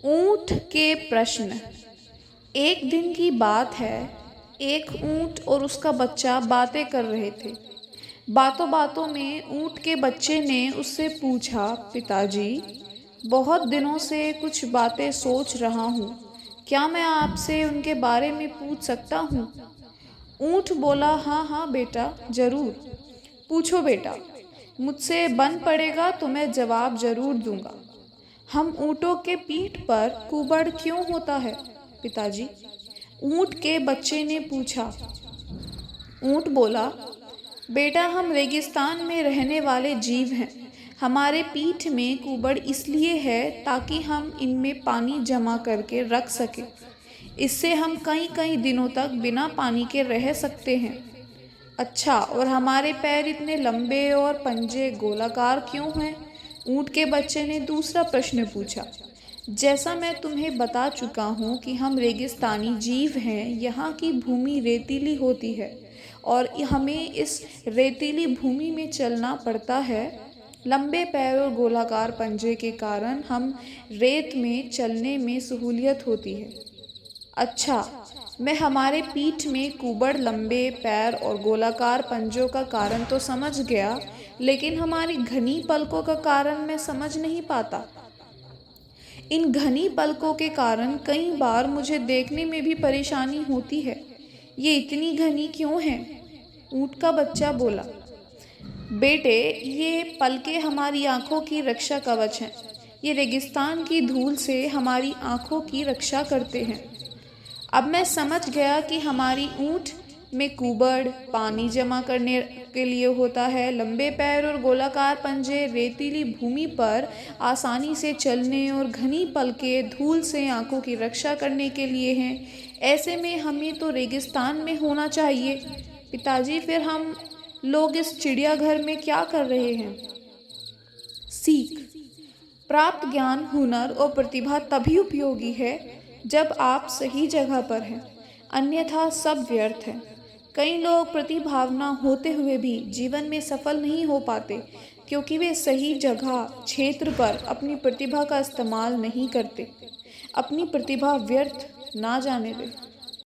ऊंट के प्रश्न। एक दिन की बात है। एक ऊंट और उसका बच्चा बातें कर रहे थे। बातों बातों में ऊंट के बच्चे ने उससे पूछा, पिताजी, बहुत दिनों से कुछ बातें सोच रहा हूँ, क्या मैं आपसे उनके बारे में पूछ सकता हूँ? ऊंट बोला, हाँ हाँ बेटा, जरूर पूछो बेटा, मुझसे बन पड़ेगा तो मैं जवाब जरूर दूंगा। हम ऊँटों के पीठ पर कुबड़ क्यों होता है पिताजी? ऊँट के बच्चे ने पूछा। ऊँट बोला, बेटा, हम रेगिस्तान में रहने वाले जीव हैं। हमारे पीठ में कुबड़ इसलिए है ताकि हम इनमें पानी जमा करके रख सकें। इससे हम कई कई दिनों तक बिना पानी के रह सकते हैं। अच्छा, और हमारे पैर इतने लंबे और पंजे गोलाकार क्यों हैं? ऊँट के बच्चे ने दूसरा प्रश्न पूछा। जैसा मैं तुम्हें बता चुका हूँ कि हम रेगिस्तानी जीव हैं, यहाँ की भूमि रेतीली होती है और हमें इस रेतीली भूमि में चलना पड़ता है। लंबे पैर और गोलाकार पंजे के कारण हम रेत में चलने में सहूलियत होती है। अच्छा, मैं हमारे पीठ में कुबड़, लंबे पैर और गोलाकार पंजों का कारण तो समझ गया, लेकिन हमारी घनी पलकों का कारण मैं समझ नहीं पाता। इन घनी पलकों के कारण कई बार मुझे देखने में भी परेशानी होती है। ये इतनी घनी क्यों हैं? ऊँट का बच्चा बोला, बेटे, ये पलकें हमारी आँखों की रक्षा कवच हैं। ये रेगिस्तान की धूल से हमारी आँखों की रक्षा करते हैं। अब मैं समझ गया कि हमारी ऊँट में कुबड़ पानी जमा करने के लिए होता है, लंबे पैर और गोलाकार पंजे रेतीली भूमि पर आसानी से चलने और घनी पलकें धूल से आंखों की रक्षा करने के लिए हैं। ऐसे में हमें तो रेगिस्तान में होना चाहिए। पिताजी, फिर हम लोग इस चिड़ियाघर में क्या कर रहे हैं? सीख। प्राप्त ज्ञान, हुनर और प्रतिभा तभी उपयोगी है जब आप सही जगह पर हैं, अन्यथा सब व्यर्थ है। कई लोग प्रतिभावान होते हुए भी जीवन में सफल नहीं हो पाते क्योंकि वे सही जगह क्षेत्र पर अपनी प्रतिभा का इस्तेमाल नहीं करते। अपनी प्रतिभा व्यर्थ ना जाने दें।